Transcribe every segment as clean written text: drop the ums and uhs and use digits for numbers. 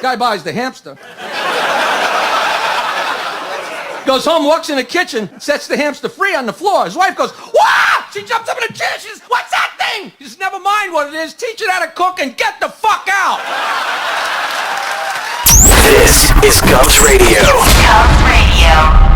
Guy buys the hamster. Goes home, walks in the kitchen, sets the hamster free on the floor. His wife goes, "Wah!" She jumps up in the chair. She says, "What's that thing?" He says, "Never mind what it is. Teach it how to cook and get the fuck out." This is Cubs Radio. Cubs Radio.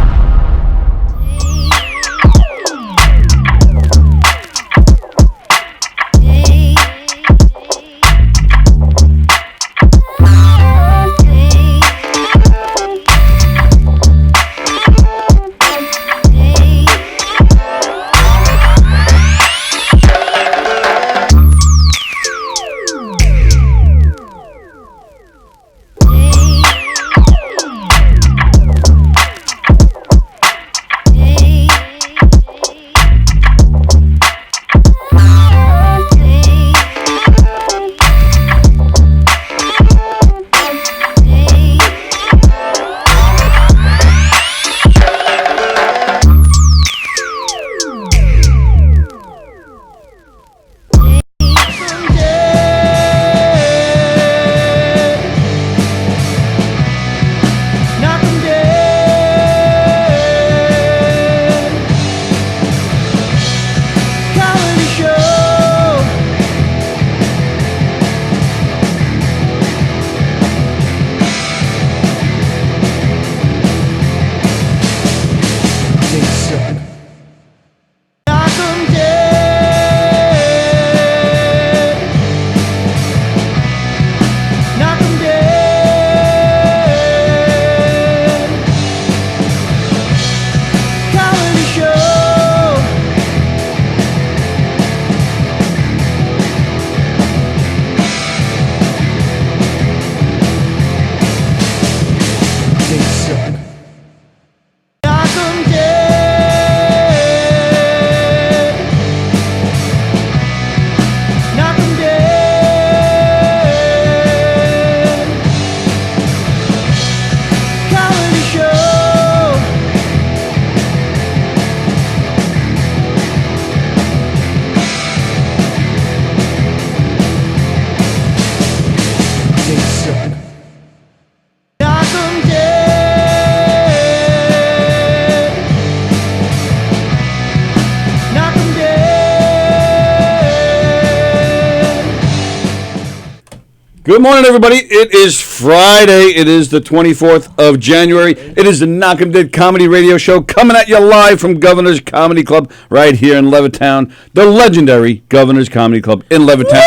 Good morning, everybody. It is Friday. It is the 24th of January. It is the Knockem Dead Comedy Radio Show coming at you live from Governor's Comedy Club right here in Levittown. The legendary Governor's Comedy Club in Levittown.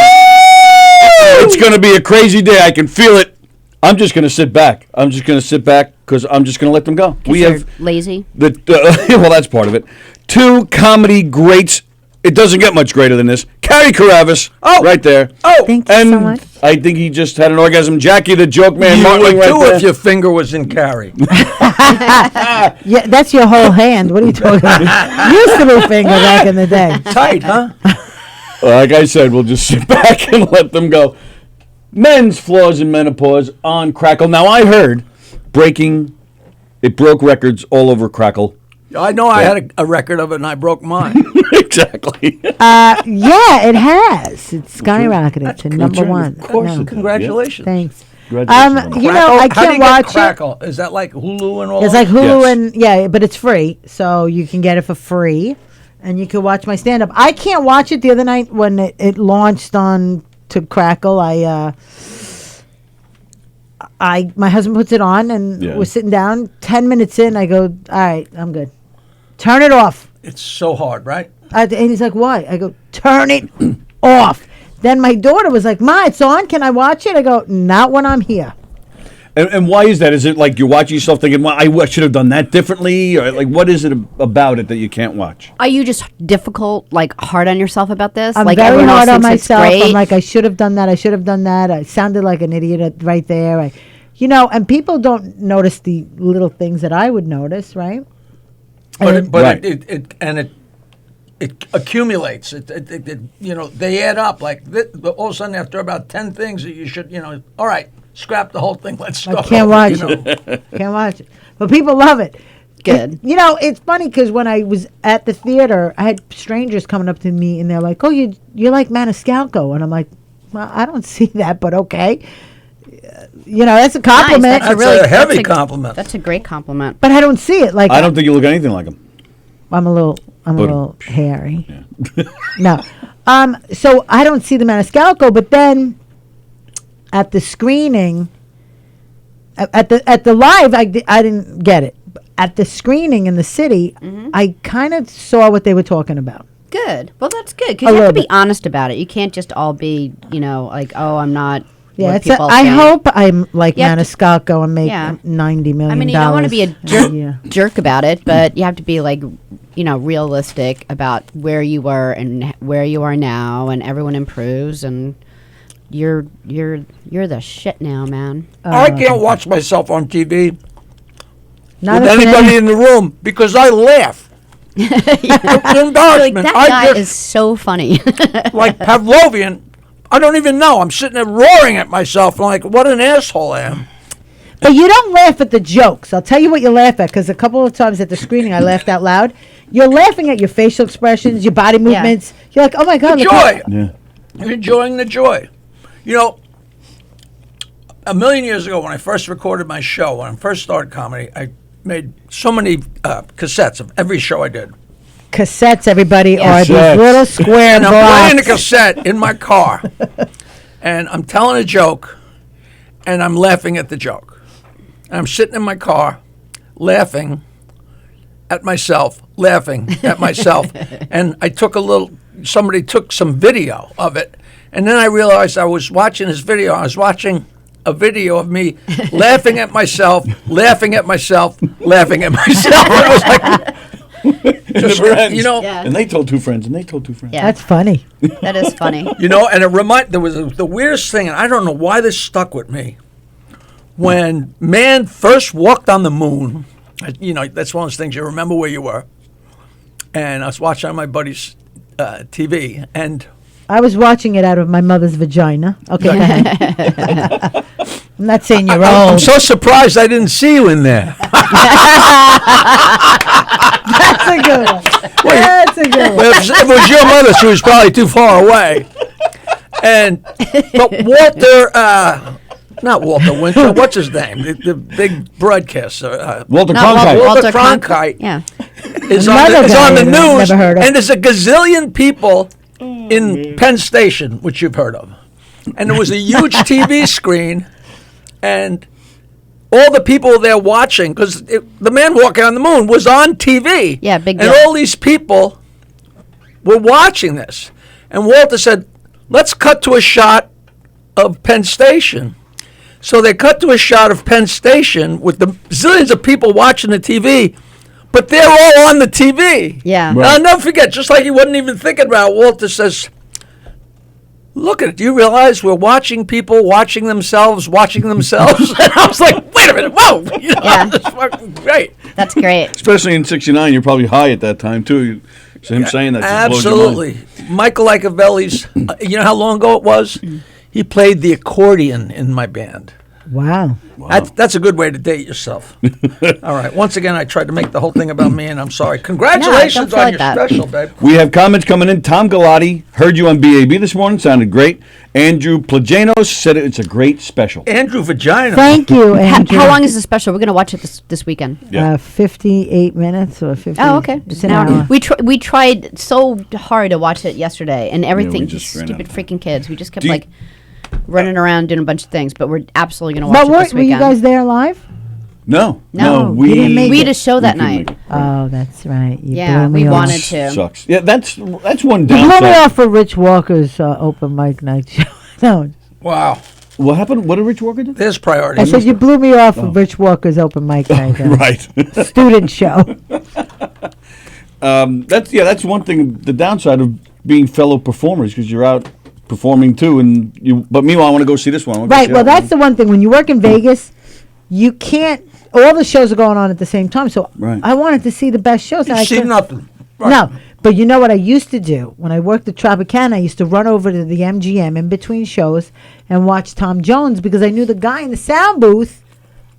It's going to be a crazy day. I can feel it. I'm just going to sit back. Because I'm just going to let them go. We have lazy. Well, that's part of it. Two comedy greats. It doesn't get much greater than this. Carrie Carabas, right there. Oh, thank you so much. I think he just had an orgasm. Jackie, the joke man, you Martin, would right too there. if your finger was in Carrie. Yeah, that's your whole hand. What are you talking about? Used to be finger back in the day. Tight, huh? Like I said, we'll just sit back and let them go. Men's flaws in menopause on Crackle. Now, I heard it broke records all over Crackle. I know I had a record of it and I broke mine. Exactly. Yeah, it has. It's skyrocketed to number one. Of course. No. Congratulations. Thanks. Congratulations. You know, I How do can't you watch get Crackle? Is that like Hulu and all It's that? like Hulu Yes. and, yeah, but it's free. So you can get it for free. And you can watch my stand-up. I can't watch it the other night when it launched on to Crackle. My husband puts it on and we're sitting down. 10 minutes in, I go, all right, I'm good. Turn it off. It's so hard, right? And he's like, why? I go, turn it off. Then my daughter was like, Ma, it's on. Can I watch it? I go, not when I'm here. And why is that? Is it like you're watching yourself thinking, well, I should have done that differently? Or like, what is it about it that you can't watch? Are you just difficult, like hard on yourself about this? I'm like very everyone hard else on thinks it's myself. great? I'm like, I should have done that. I should have done that. I sounded like an idiot right there. And people don't notice the little things that I would notice, right? But it accumulates. They add up. Like all of a sudden, after about 10 things, that you should, all right, scrap the whole thing. Let's start. I can't watch it. Can't watch it. But people love it. Good. It's funny because when I was at the theater, I had strangers coming up to me and they're like, "Oh, you're like Maniscalco," and I'm like, "Well, I don't see that, but okay." that's a compliment. Nice. That's a heavy that's compliment. That's a great compliment. But I don't see it. Like I don't think you look anything like him. I'm a little hairy. No. So I don't see the Maniscalco, but then at the screening, at the live, I didn't get it. At the screening in the city, I kind of saw what they were talking about. Good. Well, that's good because you have to be honest about it. You can't just all be, like, oh, I'm not. Yeah, what people I think. hope I'm like You have to- Maniscalco and make Yeah. $90 million. I mean, you don't want to be a Yeah. jerk about it, but you have to be like, realistic about where you were and where you are now, and everyone improves, and you're the shit now, man. I can't watch myself on TV Not with if anybody in the room because I laugh. It's Like, embarrassment. that I guy just, is so funny. like Pavlovian. I don't even know. I'm sitting there roaring at myself. I'm like, what an asshole I am. But you don't laugh at the jokes. I'll tell you what you laugh at, because a couple of times at the screening I laughed out loud. You're laughing at your facial expressions, your body movements. You're like, oh my God. The look how- joy. Yeah. You're enjoying the joy. A million years ago when I first recorded my show, when I first started comedy, I made so many cassettes of every show I did. Cassettes, everybody, are these Cassettes. little square And I'm playing the blocks. cassette in my car, and I'm telling a joke, and I'm laughing at the joke. And I'm sitting in my car, laughing at myself, and I took somebody took some video of it, and then I realized I was watching this video. I was watching a video of me laughing at myself, laughing at myself, laughing at myself. And I was like, just, Never ends. Yeah. And they told two friends, and they told two friends. Yeah, That's funny. that is funny. and there was the weirdest thing, and I don't know why this stuck with me. When man first walked on the moon, that's one of those things you remember where you were. And I was watching on my buddy's TV, and I was watching it out of my mother's vagina. Okay, go ahead. I'm not saying you're I'm old. so surprised I didn't see you in there. That's a good one. That's a good one. Well, if it was your mother, she was probably too far away. But Walter, not Walter Winter, what's his name? The big broadcaster. Walter Not Cronkite. Walter Cronkite. Yeah. Is Another on the guy that I've news, never heard of. and there's a gazillion people in Penn Station, which you've heard of. And there was a huge TV screen, and all the people there watching, because the man walking on the moon was on TV. Yeah, big And deal. all these people were watching this. And Walter said, let's cut to a shot of Penn Station. So they cut to a shot of Penn Station with the zillions of people watching the TV, but they're all on the TV. Yeah. And I'll never forget, just like he wasn't even thinking about it, Walter says, look at it. Do you realize we're watching people watching themselves? And I was like, wait a minute, whoa. Yeah. That's fucking great. That's great. Especially in '69, you're probably high at that time too. So him saying that just blows your mind. Absolutely. Michael Iacobelli's, you know how long ago it was? He played the accordion in my band. Wow. That's a good way to date yourself. All right. Once again, I tried to make the whole thing about me, and I'm sorry. Congratulations feel on like your that. special, babe. We have comments coming in. Tom Galati heard you on BAB this morning. Sounded great. Andrew Plajanos said it's a great special. Andrew Vagina. Thank you, Andrew. How long is the special? We're going to watch it this weekend. Yeah. 58 minutes or 50. Oh, okay. It's an hour. We tried so hard to watch it yesterday, and everything. just These ran stupid out. freaking kids. We just kept Do you- like running around doing a bunch of things, but we're absolutely going to watch But it this were you weekend. guys there live? No, No, you didn't make we it. had a show that We couldn't night. make it. Oh, that's right. You Yeah, blew me we off. wanted to. Sucks. Yeah, that's one You blew me downside. off for Rich Walker's open mic night show. No, Wow. What happened? What did Rich Walker do? There's I priorities. said you blew me off for Rich Walker's open mic night. Right. Student show. That's one thing. The downside of being fellow performers because you're out performing too, and you. But meanwhile, I want to go see this one. I wanna go Right. see Well, that that's the one thing. When you work in Vegas, you can't. All the shows are going on at the same time. So Right. I wanted to see the best shows. and I You see couldn't- nothing. Right. No, but you know what I used to do when I worked at Tropicana? I used to run over to the MGM in between shows and watch Tom Jones because I knew the guy in the sound booth,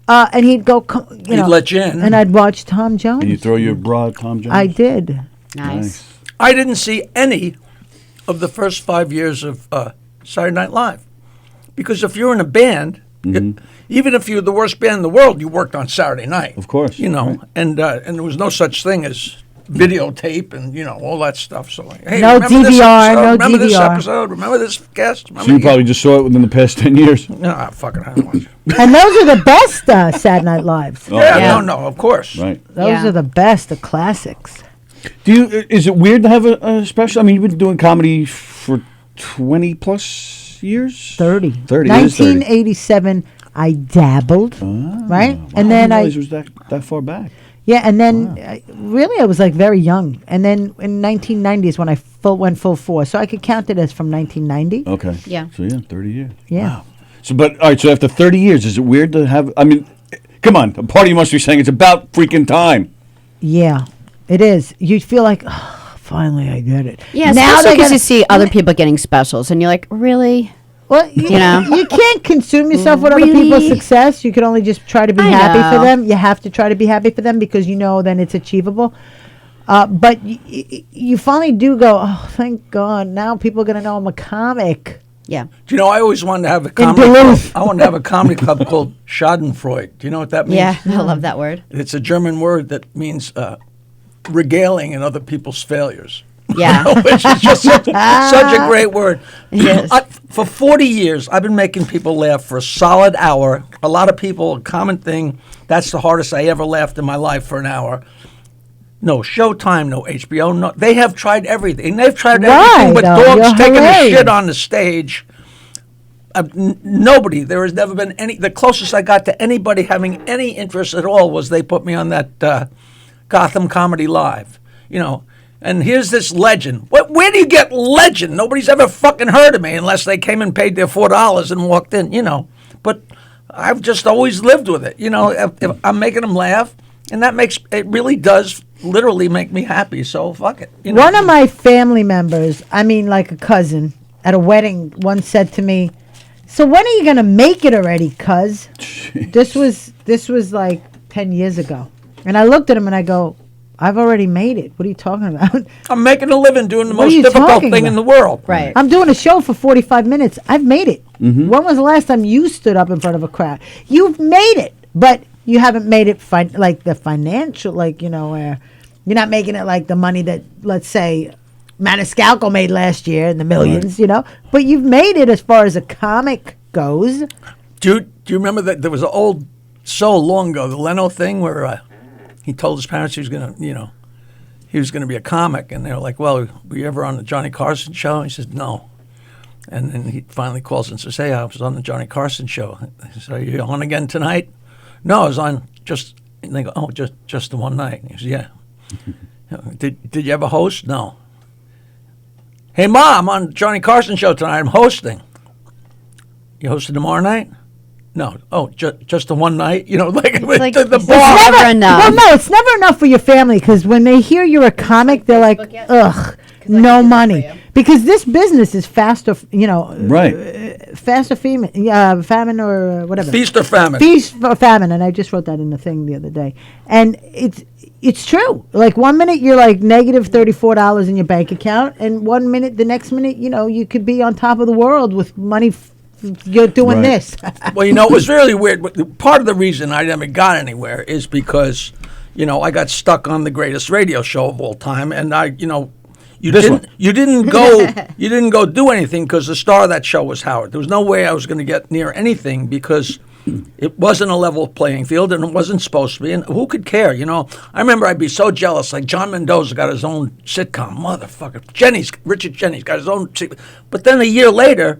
and he'd go, He'd let you in. and I'd watch Tom Jones. And you throw your bra at Tom Jones. I did. Nice. I didn't see any of the first 5 years of Saturday Night Live. Because if you're in a band, Even if you're the worst band in the world, you worked on Saturday night. Of course. Right. And there was no such thing as videotape and all that stuff. So like, hey, No remember this DVR, episode? no Remember this DVR. episode? Remember this guest? Remember So you probably just saw it within the past 10 years. No, fucking I don't watch it. And those are the best Saturday Night Lives. Yeah, no, of course. Right. Those are the best, the classics. Is it weird to have a special? I mean, you've been doing comedy for 20 plus years? 30. 30. It is 30. 1987, I dabbled, right? Wow, And then I didn't realize it was that far back. Yeah, and then really I was like very young. And then in 1990 is when I went full force. So I could count it as from 1990. Okay. Yeah. So 30 years. Yeah. Wow. So, but all right. So after 30 years, is it weird to have? I mean, come on. A part of you must be saying it's about freaking time. Yeah, it is. You feel like, oh, finally I did it. Yeah, now especially they're because gonna you see other people getting specials, and you're like, really? Well, you know? you can't consume yourself with other people's Really? success. You can only just try to be I happy for know. them. You have to try to be happy for them because then it's achievable. But you finally do go, oh, thank God. Now people are going to know I'm a comic. Yeah. Do you know, I always wanted to have a comedy Duluth. club. I wanted to have a comedy club called Schadenfreude. Do you know what that means? Yeah, I love that word. It's a German word that means regaling in other people's failures. Yeah. Which is just such a great word. Yes. For 40 years, I've been making people laugh for a solid hour. A lot of people, a common thing, that's the hardest I ever laughed in my life for an hour. No Showtime, no HBO, no. They have tried everything. They've tried everything but Right, dogs you're taking a hilarious. shit on the stage. Nobody, there has never been any. The closest I got to anybody having any interest at all was they put me on that Gotham Comedy Live, And here's this legend. Where do you get legend? Nobody's ever fucking heard of me unless they came and paid their $4 and walked in, But I've just always lived with it, If I'm making them laugh, and it really does literally make me happy. So fuck it. One of my family members, I mean like a cousin, at a wedding once said to me, so when are you going to make it already, cuz? This was like 10 years ago. And I looked at him and I go, I've already made it. What are you talking about? I'm making a living doing the What are most you difficult talking thing in about? the world. Right. I'm doing a show for 45 minutes. I've made it. When was the last time you stood up in front of a crowd? You've made it, but you haven't made it like the financial, where you're not making it like the money that, let's say, Maniscalco made last year in the millions, But you've made it as far as a comic goes. Do you remember that there was an old, so long ago, the Leno thing where he told his parents he was going to, he was going to be a comic. And they were like, well, were you ever on the Johnny Carson show? And he said, no. And then he finally calls and says, hey, I was on the Johnny Carson show. He said, are you on again tonight? No, I was on and they go, oh, just the one night. And he says, yeah. Did you ever host? No. Hey, Ma, I'm on Johnny Carson show tonight. I'm hosting. You hosting tomorrow night? No. Oh, just the one night? Like like- the it's bar. never enough. Well, no, it's never enough for your family because when they hear you're a comic, they're like, ugh, no money. Because this business is faster, Right. faster famine or whatever. Feast or famine. Feast or famine, and I just wrote that in the thing the other day. And it's true. Like 1 minute you're like negative $34 in your bank account, and 1 minute, the next minute, you could be on top of the world with money. You're doing Right. this. Well, it was really weird. Part of the reason I never got anywhere is because, I got stuck on the greatest radio show of all time, and you didn't go do anything because the star of that show was Howard. There was no way I was going to get near anything because it wasn't a level playing field and it wasn't supposed to be. And who could care? I remember I'd be so jealous. Like John Mendoza got his own sitcom, motherfucker. Richard Jennings got his own. But then a year later,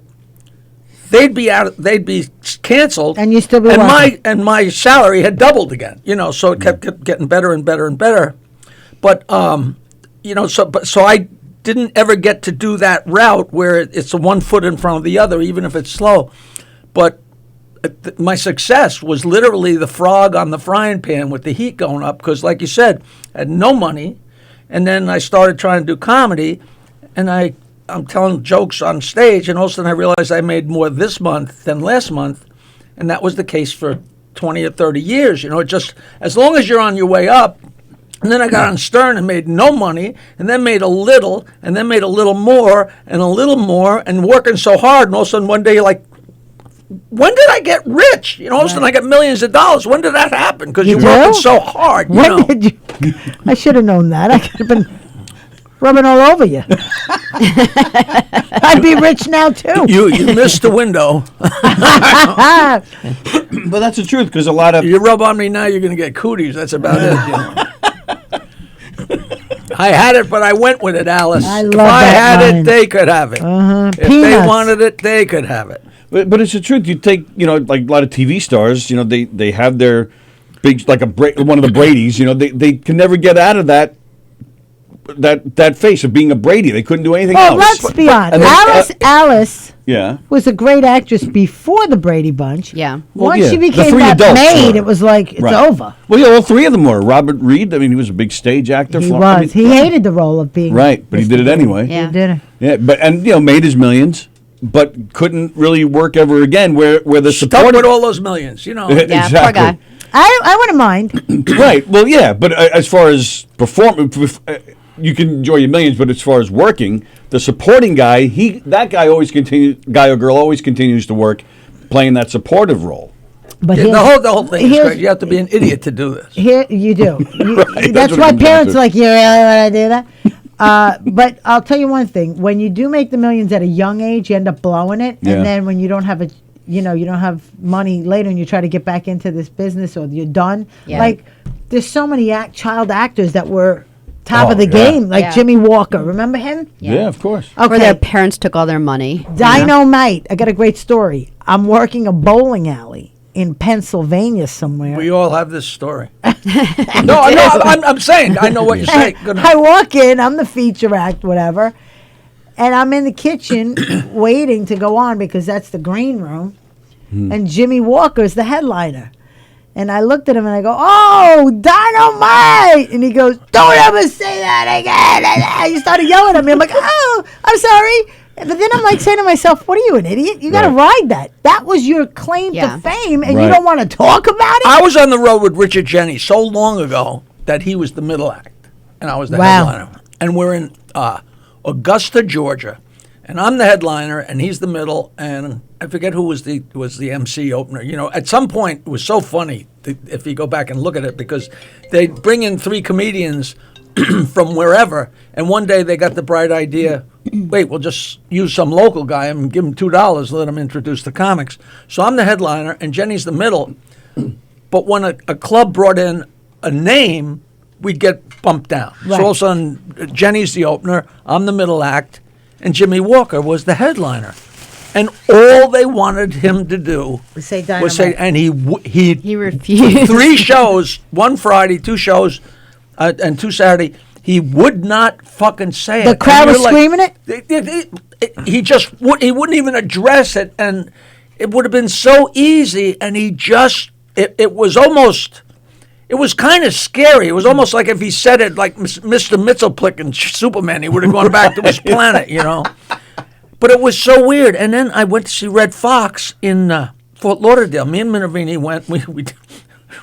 they'd be canceled, And you still be and working. my salary had doubled again. So it kept getting better and better and better. But so I didn't ever get to do that route where it's a 1 foot in front of the other, even if it's slow. But my success was literally the frog on the frying pan with the heat going up because, like you said, I had no money. And then I started trying to do comedy, and I'm telling jokes on stage, and all of a sudden I realized I made more this month than last month, and that was the case for 20 or 30 years. Just as long as you're on your way up. And then I got on Stern and made no money, and then made a little, and then made a little more, and working so hard, and all of a sudden one day you're like, when did I get rich? All of a sudden I got millions of dollars. When did that happen? Because you're do? working so hard. When did you? I should have known that. I could have been rubbing all over you. I'd be rich now too. You missed the window. But that's the truth, because a lot of You rub on me now, you're going to get cooties. That's about it. I had it, but I went with it, Alice. I If love I that had line. it, they could have it. If they Peanuts. wanted it, they could have it. But it's the truth. You take, like a lot of TV stars, they have their big, like one of the Bradys, they can never get out of that face of being a Brady. They couldn't do anything Well, else. let's be honest. And then- Alice Yeah. was a great actress before the Brady Bunch. Yeah. Well, Once yeah, she the became three that adults maid, were. it was like it's Right. over. Well, yeah, all three of them were. Robert Reed, he was a big stage actor. He for, was. He hated the role of being Right, but he Mr. did it Brady. anyway. Yeah. He did it. Yeah, but made his millions, but couldn't really work ever again. Where the Stuck support with all those millions, Yeah, poor guy. I wouldn't mind. Right. Well, yeah, but as far as you can enjoy your millions, but as far as working, the supporting guy, guy or girl always continues to work, playing that supportive role. But Yeah, here's- the whole thing is here's- great. You have to be an idiot to do this. Here you do. Right, That's that's what why it comes down parents to. are like, you really want to do that? But I'll tell you one thing: when you do make the millions at a young age, you end up blowing it, Yeah. and then when you don't have you don't have money later, and you try to get back into this business, or you're done. Yeah. Like, there's so many child actors that were top Oh, of the yeah. game, like Yeah. Jimmy Walker. Remember him? Yeah, of course. Where their Okay, parents took all their money. Dynamite. I got a great story. I'm working a bowling alley in Pennsylvania somewhere. We all have this story. No, I'm saying, I know what you're saying. I walk in, I'm the feature act, whatever, and I'm in the kitchen waiting to go on because that's the green room, and Jimmy Walker's the headliner. And I looked at him and I go, "Oh, Dynamite!" And he goes, "Don't ever say that again!" And he started yelling at me. I'm like, "Oh, I'm sorry." But then I'm like saying to myself, "What are you, an idiot? You got to Right. ride that. That was your claim Yeah. to fame, and you Right. don't want to talk about it." I was on the road with Richard Jenney so long ago that he was the middle act, and I was the Wow. headliner. And we're in Augusta, Georgia, and I'm the headliner, and he's the middle, and I forget who was the MC opener. At some point it was so funny if you go back and look at it, because they bring in three comedians from wherever, and one day they got the bright idea, wait, we'll just use some local guy and give him $2, let him introduce the comics. So I'm the headliner, and Jenny's the middle. But when a club brought in a name, we'd get bumped down. Right. So all of a sudden, Jenny's the opener, I'm the middle act, and Jimmy Walker was the headliner. And all they wanted him to do Say was say, Dynamite. and He refused. 3 shows, one Friday, 2 shows, and 2 Saturday. He would not fucking say The it. crowd And was you're screaming it? He just he wouldn't even address it, and it would have been so easy. And he just it was almost. It was kind of scary. It was almost like if he said it like Mr. Mxyzptlk and Superman, he would have gone back to his planet, But it was so weird. And then I went to see Red Fox in Fort Lauderdale. Me and Minervini went.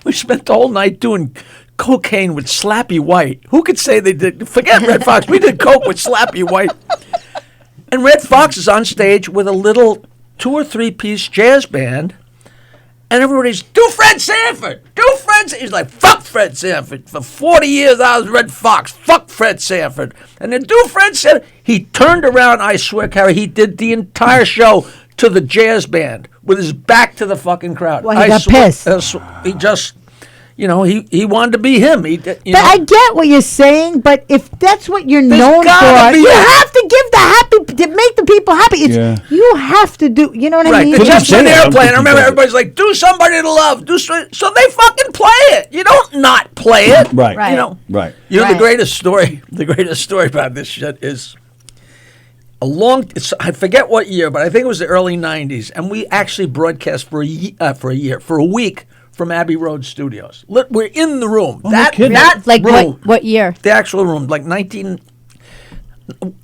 We spent the whole night doing cocaine with Slappy White. Who could say they did? Forget Red Fox. We did coke with Slappy White. And Red Fox is on stage with a little 2 or 3 piece jazz band. And everybody's, do Fred Sanford. Do Fred Sanford. He's like, fuck Fred Sanford. For 40 years I was Red Fox. Fuck Fred Sanford. And then do Fred Sanford. He turned around, I swear, Carrie, he did the entire show to the jazz band with his back to the fucking crowd. Well, he I got swear- pissed. He just, he wanted to be him. But I get what you're saying, but if that's what you're known gotta for, be you a- have to give the happy to make the people happy. Yeah. You have to do. You know what I Right, mean? because But just I'm an saying, I don't airplane. think I he remember does it. everybody's like, do somebody to love. So they fucking play it. You don't not play it. Right. Right. You know. Right. You know Right. the greatest story about this shit is I forget what year, but I think it was the early '90s, and we actually broadcast for a week from Abbey Road Studios. We're in the room. Oh, no kidding. that Like room, what year? the actual room, like 19.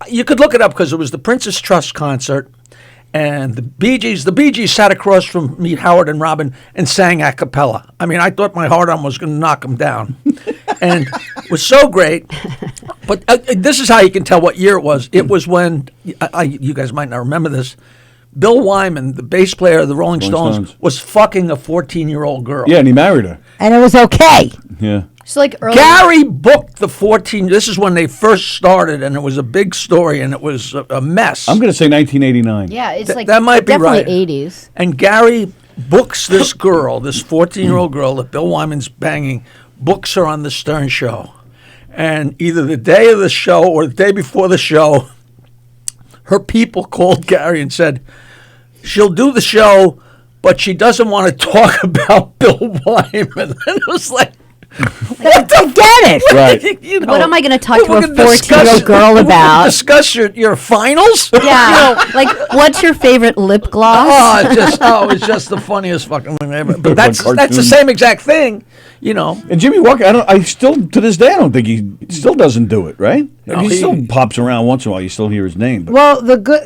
You could look it up because it was the Princess Trust concert, and the Bee Gees sat across from me, Howard and Robin, and sang a cappella. I mean, I thought my heart on was going to knock them down, and it was so great. But this is how you can tell what year it was. It was when you guys might not remember this. Bill Wyman, the bass player of the Rolling Rolling Stones, Stones. was fucking a 14-year-old girl. Yeah, and he married her. And it was okay. Yeah. So like early. Gary booked the 14. This is when they first started, and it was a big story, and it was a mess. I'm going to say 1989. Yeah, it's like that might be definitely right. 80s. And Gary books this girl, this 14-year-old girl that Bill Wyman's banging, books her on the Stern Show. And either the day of the show or the day before the show, her people called Gary and said, she'll do the show, but she doesn't want to talk about Bill Wyman. And it was like, I get it. Right. you know, What am I going to talk to we're a gonna discuss- 14-year-old girl we're gonna about? Discuss your finals? Yeah, like what's your favorite lip gloss? It's just the funniest fucking thing ever. But that's the Cartoon. same exact thing, you know. And Jimmy Walker, I still, to this day, I don't think he still doesn't do it, right? No, he he- still pops around once in a while. You still hear his name. But Well,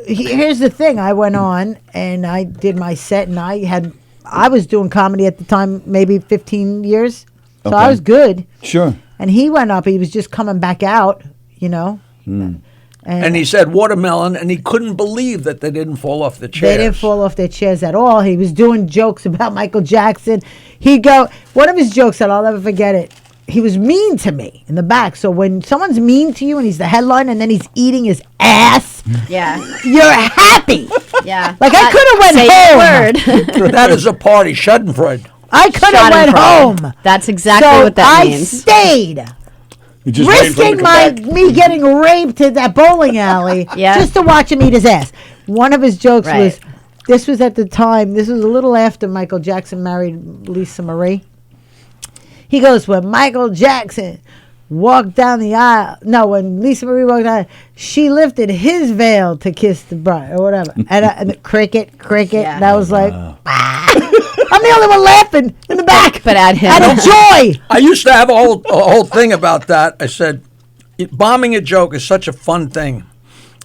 here's the thing. I went on and I did my set, and I was doing comedy at the time, maybe 15 years. So I Okay. was good. sure. And he went up. He was just coming back out, you know. And he said watermelon, and he couldn't believe that they didn't fall off the chairs. They didn't fall off their chairs at all. He was doing jokes about Michael Jackson. One of his jokes that I'll never forget it. He was mean to me in the back. So when someone's mean to you and he's the headline and then he's eating his ass, Yeah, you're happy. yeah. Like I could have went Say home. the word. That is a party, Schadenfreude. I could have went Schadenfreude. home. That's exactly So what that I means. stayed, You just waiting for him to risking come back. me getting raped at that bowling alley Yeah. just to watch him eat his ass. One of his jokes Right. was, this was at the time, this was a little after Michael Jackson married Lisa Marie. He goes, when Michael Jackson walked down the aisle, no, when Lisa Marie walked down, she lifted his veil to kiss the bride or whatever. And cricket, Yeah. and I was like, I'm the only one laughing in the back. But at him. Out of joy. I used to have a whole thing about that. I said, bombing a joke is such a fun thing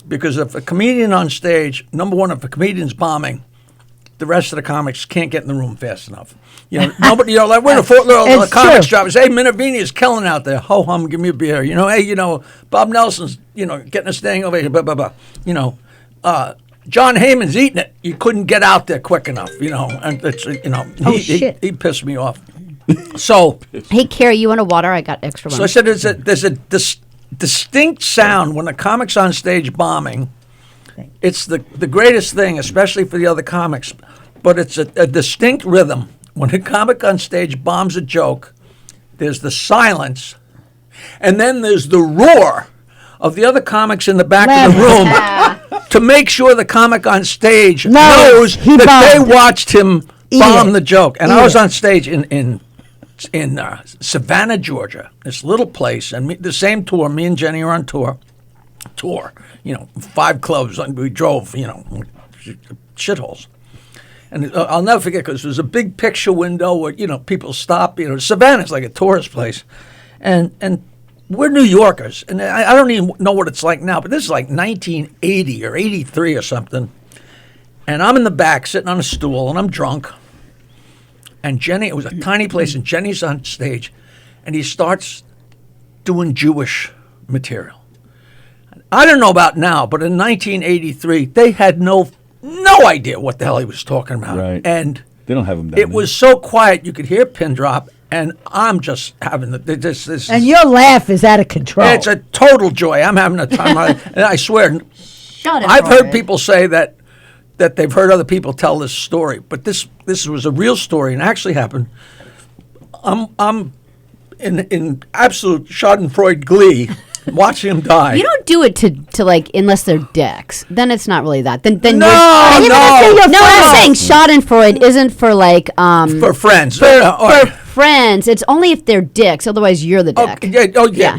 because if a comedian on stage, number one, if a comedian's bombing, the rest of the comics can't get in the room fast enough. You know, nobody, like we're in a Fort Lauderdale It's comics true. job. Say, hey, Minervini is killing out there. Ho hum, give me a beer. You know, hey, you know, Bob Nelson's, you know, getting a standing ovation. Blah blah blah. You know, John Heyman's eating it. You couldn't get out there quick enough. You know, and it's you know, shit. he pissed me off. So Hey, Carrie, you want a water? I got extra one. so I said there's a distinct sound when the comic's on stage bombing. It's the greatest thing, especially for the other comics. But it's a distinct rhythm. When a comic on stage bombs a joke, there's the silence, and then there's the roar of the other comics in the back of the room to make sure the comic on stage knows he that bombed. they watched him bomb it. the joke. And Eat I was it. on stage in Savannah, Georgia, this little place, and the same tour. Me and Jenny are on tour. You know, 5 clubs. And we drove, you know, shitholes. And I'll never forget because there's a big picture window where, you know, people stop. You know, Savannah's like a tourist place. And we're New Yorkers. And I don't even know what it's like now, but this is like 1980 or 83 or something. And I'm in the back sitting on a stool and I'm drunk. And Jenny, it was a tiny place, and Jenny's on stage. And he starts doing Jewish material. I don't know about now, but in 1983, they had no idea what the hell he was talking about. Right. And They don't have him down it there. was so quiet you could hear a pin drop, and I'm just having this. And your laugh is out of control. It's a total joy. I'm having a time. And I swear, Shut it, I've heard Rory. people say that they've heard other people tell this story, but this was a real story and actually happened. I'm in absolute Schadenfreude glee watching him die. You don't do it to like unless they're dicks. Then it's not really that. Then No, you're, no. I'm saying Schadenfreude isn't for like for friends. for friends. It's only if they're dicks. Otherwise, you're the dick. Yeah.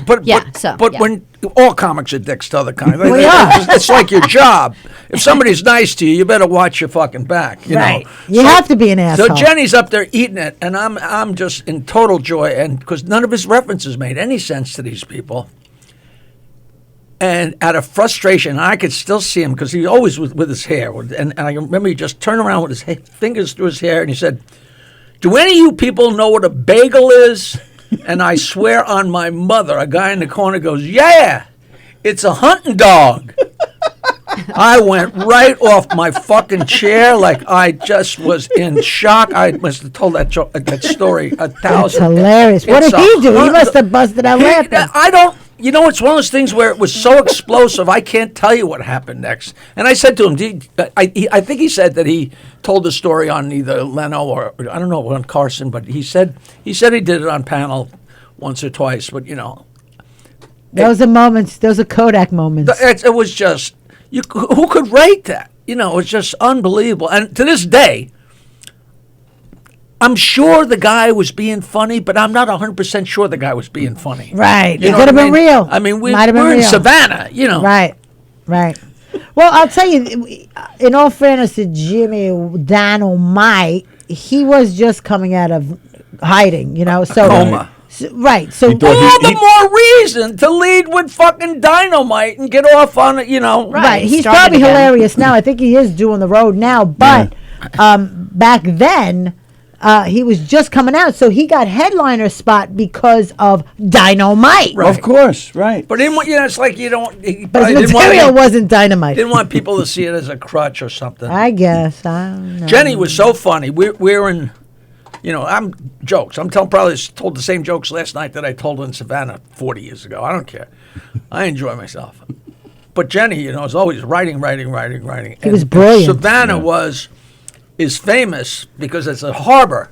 But when all comics are dicks to other comics, We are. it's like your job. If somebody's nice to you, you better watch your fucking back. You right. know? You have to be an asshole. So Jenny's up there eating it, and I'm just in total joy, and because none of his references made any sense to these people. And out of frustration, I could still see him because he always was with his hair. And I remember he just turned around with his fingers through his hair and he said, "Do any of you people know what a bagel is?" And I swear on my mother, a guy in the corner goes, "Yeah, it's a hunting dog." I went right off my fucking chair like I just was in shock. I must have told that story 1,000. That's hilarious. What did he do? He must have busted out laughing. I don't. You know, it's one of those things where it was so explosive, I can't tell you what happened next. And I said to him, I think he said that he told the story on either Leno or, I don't know, on Carson, but he said he did it on panel once or twice, but, you know. Those are moments. Those are Kodak moments. It was just, who could rate that? You know, it was just unbelievable. And to this day, I'm sure the guy was being funny, but I'm not 100% sure the guy was being funny. Right. You It know could have what I been mean? real. I mean, Might have been we're in real. Savannah, you know. Right. Well, I'll tell you, in all fairness to Jimmy Dynamite, he was just coming out of hiding, you know. So Coma. Right. So All the more reason to lead with fucking Dynamite and get off on it, you know. Right. He's Started probably again. hilarious now. I think he is doing the road now. But back then, he was just coming out. So he got headliner spot because of Dynamite. Right. Of course, right. But it's like you don't. He But probably his didn't material want, wasn't Dynamite. didn't want people to see it as a crutch or something. I guess. I don't know. Jenny was so funny. We're in, you know, I'm probably told the same jokes last night that I told in Savannah 40 years ago. I don't care. I enjoy myself. But Jenny, you know, is always writing. He was brilliant. Savannah is famous because it's a harbor.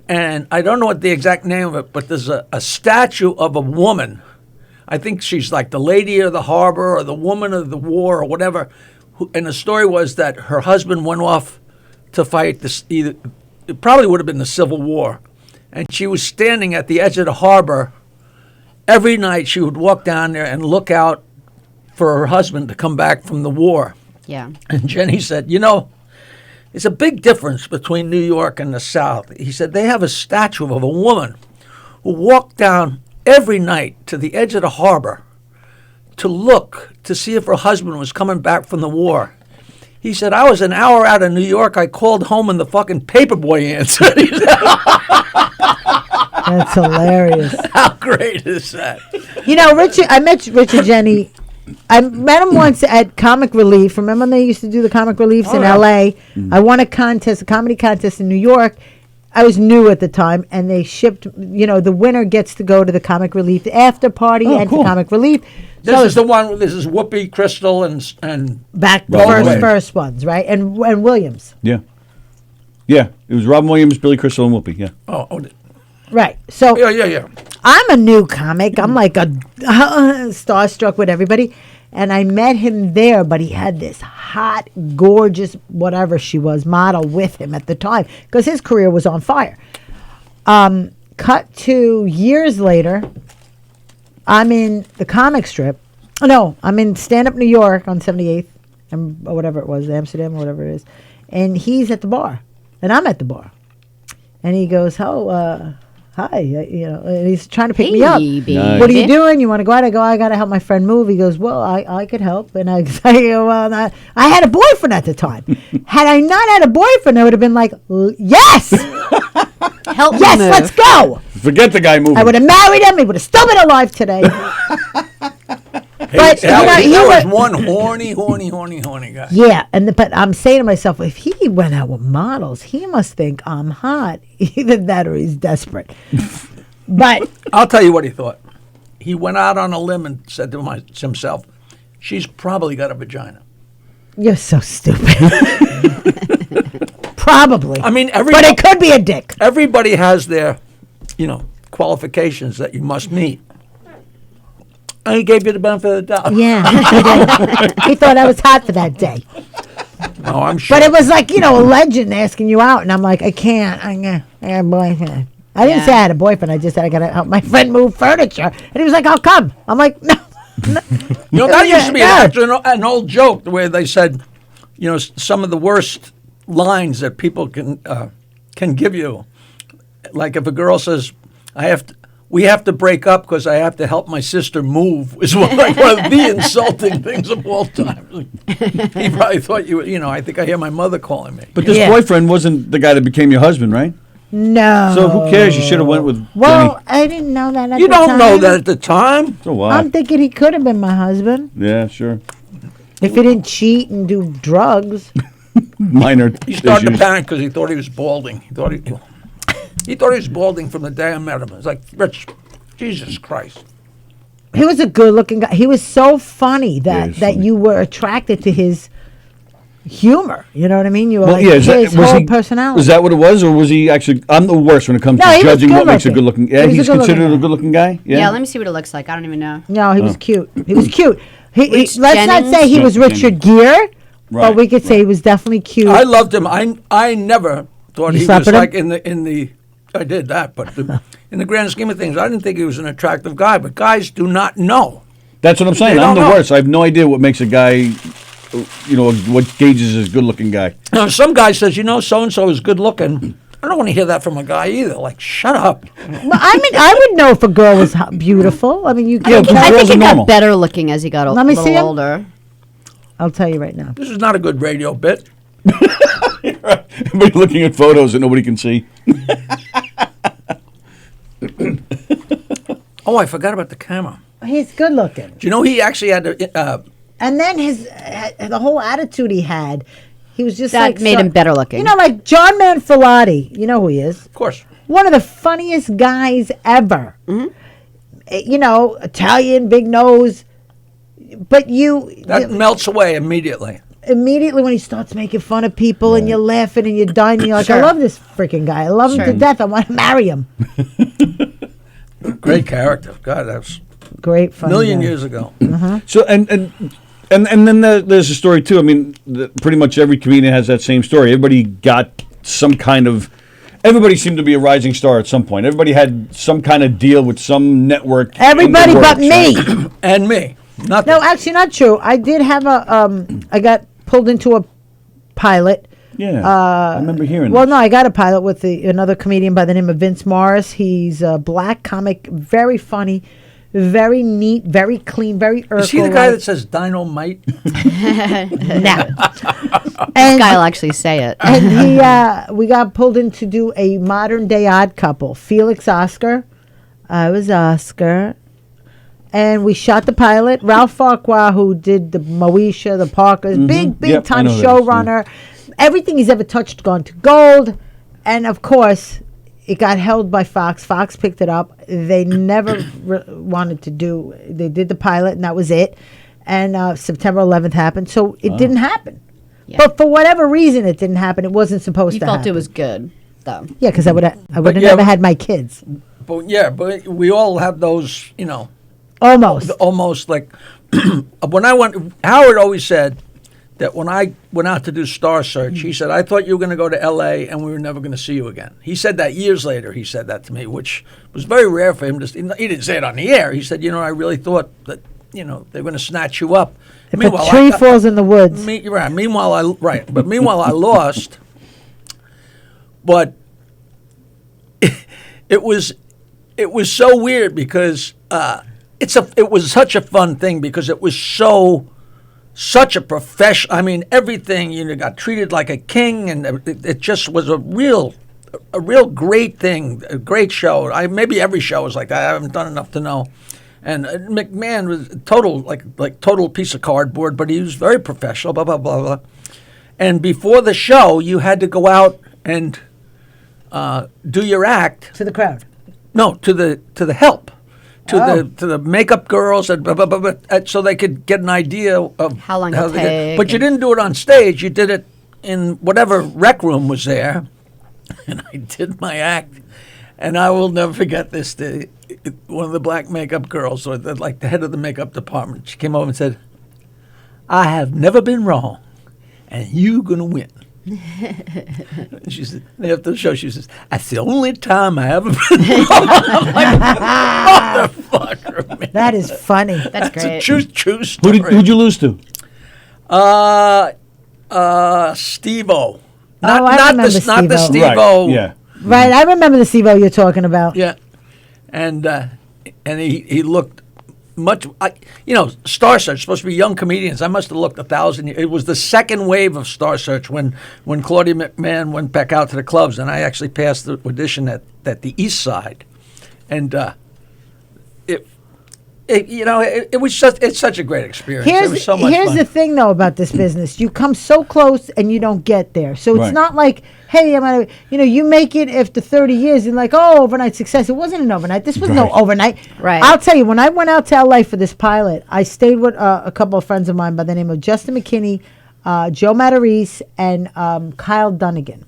And I don't know what the exact name of it, but there's a statue of a woman. I think she's like the lady of the harbor or the woman of the war or whatever. And the story was that her husband went off to fight it probably would have been the Civil War. And she was standing at the edge of the harbor. Every night she would walk down there and look out for her husband to come back from the war. Yeah. And Jenny said, you know, there's a big difference between New York and the South. He said they have a statue of a woman who walked down every night to the edge of the harbor to look to see if her husband was coming back from the war. He said, I was an hour out of New York. I called home and the fucking paperboy answered. He said, That's hilarious. how great is that? You know, I met Richard Jenny. I met him once at Comic Relief. Remember when they used to do the Comic Reliefs in L.A.? I won a comedy contest in New York. I was new at the time, and they shipped, you know, the winner gets to go to the Comic Relief after party and to Comic Relief. This is the one, this is Whoopi, Crystal, and Back the Robin first ones, right? And Williams. Yeah. Yeah. It was Robin Williams, Billy Crystal, and Whoopi. Yeah. Right. So yeah. I'm a new comic. I'm like a starstruck with everybody. And I met him there, but he had this hot, gorgeous, whatever she was, model with him at the time because his career was on fire. Cut to years later, I'm in the comic strip. Oh, no, I'm in Stand Up New York on 78th, or whatever it was, Amsterdam, or whatever it is. And he's at the bar, and I'm at the bar. And he goes, hi, you know, and he's trying to pick me up. baby. Nice. What are you doing? You want to go out? I go, I got to help my friend move. He goes, well, I could help. And I go, well, I had a boyfriend at the time. Had I not had a boyfriend, I would have been like, yes, Help me yes, move. let's go. Forget the guy moving. I would have married him. He would have still been alive today. But That was one horny guy. yeah, but I'm saying to myself, if he went out with models, he must think I'm hot. Either that or he's desperate. But I'll tell you what he thought. He went out on a limb and said to himself, she's probably got a vagina. you're so stupid. Probably. I mean, but it could be a dick. everybody has their, you know, qualifications that you must meet. And he gave you the benefit of the doubt. Yeah, he did. He thought I was hot for that day. Oh, I'm sure. But it was like, you know, a legend asking you out, and I'm like, I can't. I got a boyfriend. I didn't say I had a boyfriend. I just said I got to help my friend move furniture. And he was like, I'll come. I'm like, no. You know, that used to be an old joke where they said, you know, some of the worst lines that people can give you. Like if a girl says, we have to break up because I have to help my sister move, is one of the insulting things of all time. He probably thought you know, I think I hear my mother calling me. But this boyfriend wasn't the guy that became your husband, right? No. So who cares? You should have went with Well, Jenny. I didn't know that at You the time. don't know that at the time. So what? I'm thinking he could have been my husband. Yeah, sure. If he didn't cheat and do drugs. Minor He started to issues. panic because he thought he was balding. He thought he was balding from the day I met him. It's like, Rich, Jesus Christ. He was a good-looking guy. He was so funny Yeah, that, he's that funny. you were attracted to his humor. You know what I mean? You were Well, like, yeah, his whole personality. Was that what it was, or was he actually? I'm the worst when it comes No, to he was judging what makes a good-looking. good looking. Yeah, He was he's a good-looking considered a guy. good looking guy. Yeah, let me see what it looks like. I don't even know. No, he was cute. He was cute. Rich Let's not say he Jennings? was Richard Gere, but Right, we could say he was definitely cute. I loved him. I never thought You he slept was with him? like in the. I did that, but in the grand scheme of things, I didn't think he was an attractive guy. But guys do not know. That's what I'm saying. They I'm the don't know. worst. I have no idea what makes a guy. What gauges as a good looking guy. Now, some guy says, so and so is good looking. I don't want to hear that from a guy either. Like, shut up. Well, I mean, I would know if a girl was beautiful. I mean, you Yeah, can't. but I girls think he are got normal. better looking as he got Let me a see little him. older. I'll tell you right now. This is not a good radio bit. Everybody looking at photos that nobody can see. Oh, I forgot about the camera. He's good looking. Do you know he actually had to. And then the whole attitude he had, he was just That like made him better looking. You know, like John Manfrotati. You know who he is? Of course. One of the funniest guys ever. Italian, big nose. But That melts away immediately. immediately when he starts making fun of people and you're laughing and you're dying, and you're like, I Sure. love this freaking guy. I love him to Sure. death. I want to marry him. Great character. God, that's Great a fun. million guy. years ago. So and then there's a story too. I mean, pretty much every comedian has that same story. Everybody got some kind of. Everybody seemed to be a rising star at some point. Everybody had some kind of deal with some network. in the Everybody but works, me. right? And me. Nothing. No, actually, not true. I did have I got pulled into a pilot. Yeah, I remember hearing. Well, this. no, I got a pilot with another comedian by the name of Vince Morris. He's a black comic, very funny, very neat, very clean, very Urkel. Is he the guy that says dynamite? No. This guy will actually say it. And we got pulled in to do a modern day Odd Couple. Felix Oscar. I was Oscar. And we shot the pilot. Ralph Farquhar, who did the Moesha, the Parkers, big Yep, I time know those, showrunner. Everything he's ever touched gone to gold. And of course, it got held by Fox. Fox picked it up. They never wanted to do. They did the pilot, and that was it. And September 11th happened, so it didn't happen. Yeah. But for whatever reason, it didn't happen. It wasn't supposed You to felt happen. it was good, though. Yeah, because I would have yeah, never but- had my kids. But we all have those, Almost. almost like when I went. Howard always said that when I went out to do Star Search, he said, I thought you were going to go to L.A. and we were never going to see you again. He said that years later. He said that to me, which was very rare for him. He didn't say it on the air. He said, I really thought that, they're going to snatch you up. If a tree falls in the woods. Right. Meanwhile, I lost. But it was so weird because it was such a fun thing because it was such a professional. I mean, everything got treated like a king, and it just was a real great thing, a great show. Maybe every show was like that. I haven't done enough to know. And McMahon was total piece of cardboard, but he was very professional. Blah blah blah blah. And before the show, you had to go out and do your act. To the crowd. No, to the help, to the makeup girls, and blah, blah, blah, blah, so they could get an idea of How long it'll take. But you didn't do it on stage. You did it in whatever rec room was there, and I did my act, and I will never forget this. One of the black makeup girls, or the head of the makeup department, she came over and said, "I have never been wrong, and you're gonna win." She said, after the show, she says, "That's the only time I ever been wrong." I'm like, motherfucker, man. That is funny. That's It's great. a true story. Who'd you lose to? Steve-O. I remember not the Steve-O. Steve-O. Right. Yeah. Right, I remember the SIBO you're talking about. Yeah. And he looked much, Star Search, supposed to be young comedians. I must have looked 1,000 years. It was the second wave of Star Search when Claudia McMahon went back out to the clubs, and I actually passed the audition at the East Side. And it was just, it's such a great experience. It was so much Here's fun. the thing, though, about this business. You come so close and you don't get there. So Right. it's not like, hey, you make it after 30 years and like, oh, overnight success. It wasn't an overnight. This was no Right. overnight. Right. I'll tell you, when I went out to LA for this pilot, I stayed with a couple of friends of mine by the name of Justin McKinney, Joe Matarese, and Kyle Dunnigan.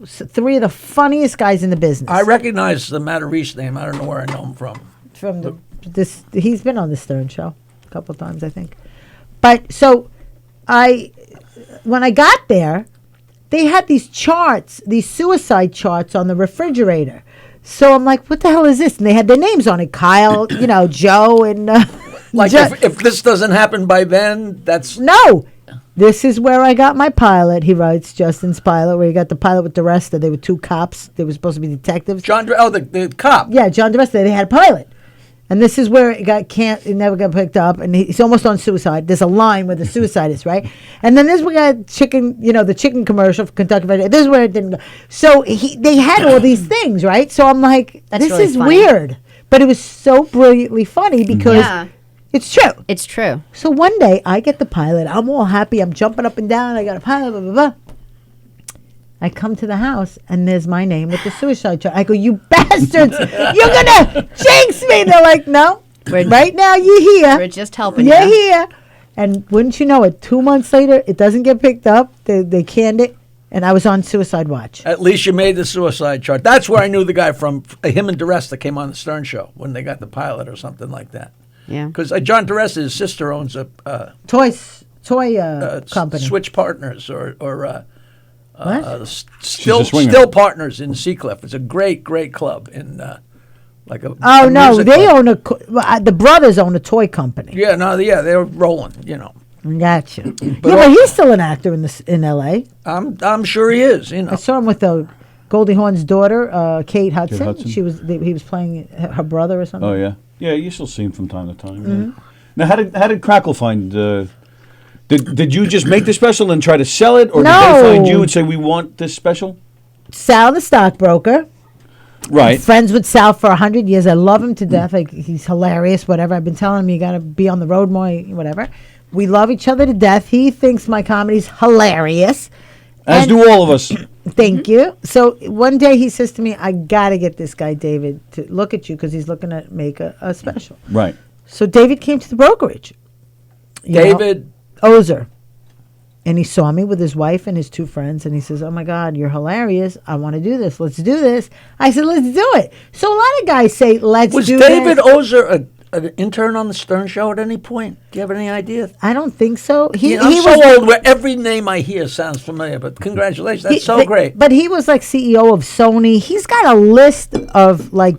So 3 of the funniest guys in the business. I recognize the Matarese name. I don't know where I know him from. From he's been on the Stern Show a couple of times, I think. But so when I got there, they had these charts, these suicide charts on the refrigerator. So I'm like, what the hell is this? And they had their names on it. Kyle, Joe, and Like, if this doesn't happen by then, that's... No. This is where I got my pilot, he writes, Justin's pilot, where he got the pilot with DeResta. They were 2 cops. They were supposed to be detectives. the cop. Yeah, John DeResta. They had a pilot. And this is where it never got picked up, and he's almost on suicide. There's a line where the suicide is, right? And then this we got chicken, the chicken commercial for Kentucky Fried Chicken. This is where it didn't go. So they had all these things, right? So I'm like, That's this really is funny. weird. But it was so brilliantly funny because Yeah. it's true. It's true. So one day I get the pilot. I'm all happy. I'm jumping up and down. I got a pilot, blah, blah, blah. I come to the house, and there's my name with the suicide chart. I go, you bastards, you're going to jinx me. They're like, no, right now you're here. We're just helping You're you. here. And wouldn't you know it, 2 months later, it doesn't get picked up. They canned it, and I was on suicide watch. At least you made the suicide chart. That's where I knew the guy from. Him and DeResta came on the Stern Show when they got the pilot or something like that. Yeah. Because John DeResta, his sister, owns a Toy company. Switch Partners or What? Still swinger. Partners in Seacliff. It's a great club in like a. Oh, a no, music they club. own the brothers own a toy company. Yeah, they're rolling. Gotcha. But he's still an actor in L.A. I'm sure he is. I saw him with Goldie Hawn's daughter, Kate Hudson. Hudson. He was playing her brother or something. Oh yeah, yeah. You still see him from time to time. Yeah. Now, how did Crackle find? Did you just make the special and try to sell it, or did No. they find you and say we want this special? Sal, the stockbroker. Right. Friends with Sal for 100 years. I love him to death. Like, he's hilarious. Whatever. I've been telling him you got to be on the road more. Whatever. We love each other to death. He thinks my comedy's hilarious. As do all of us. Thank you. So one day he says to me, I got to get this guy, David, to look at you because he's looking to make a special. Right. So David came to the brokerage. You know, David Ozer. And he saw me with his wife and his 2 friends, and he says, oh, my God, you're hilarious. I want to do this. Let's do this. I said, let's do it. So a lot of guys say, let's was do David this. Ozer an intern on the Stern Show at any point? Do you have any idea? I don't think so. I'm so old where every name I hear sounds familiar, but congratulations. That's so great. But he was like CEO of Sony. He's got a list of like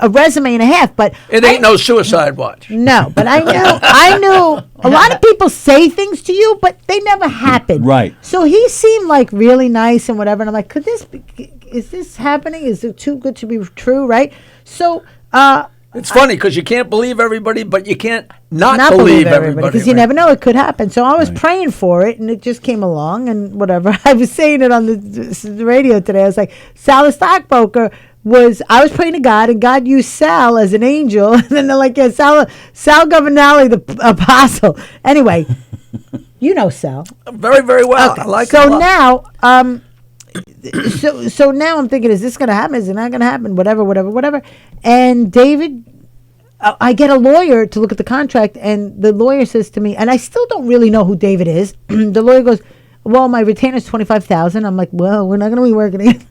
a resume and a half, but It ain't no suicide watch. no, but I knew a lot of people say things to you, but they never happen. Right. So he seemed like really nice and whatever. And I'm like, is this happening? Is it too good to be true? Right. So, It's funny because you can't believe everybody, but you can't not believe everybody. because you never know, it could happen. So I was praying for it, and it just came along and whatever. I was saying it on the radio today. I was like, Sal the stockbroker I was praying to God, and God used Sal as an angel. And then they're like, yeah, Sal Governale, the apostle. Anyway, you know Sal. Very, very well. Okay. I like so him a lot. now, so now I'm thinking, is this going to happen? Is it not going to happen? Whatever. And David, I get a lawyer to look at the contract, and the lawyer says to me, and I still don't really know who David is. The lawyer goes, well, my retainer's $25,000. I'm like, well, we're not going to be working again.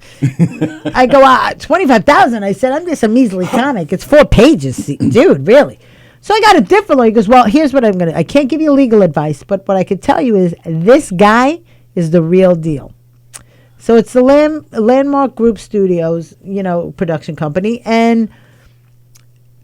I go, $25,000. I said, I'm just a measly comic. It's 4 pages, dude, really. So I got a different lawyer. He goes, well, here's what I can't give you legal advice, but what I could tell you is this guy is the real deal. So it's the Landmark Group Studios, production company, and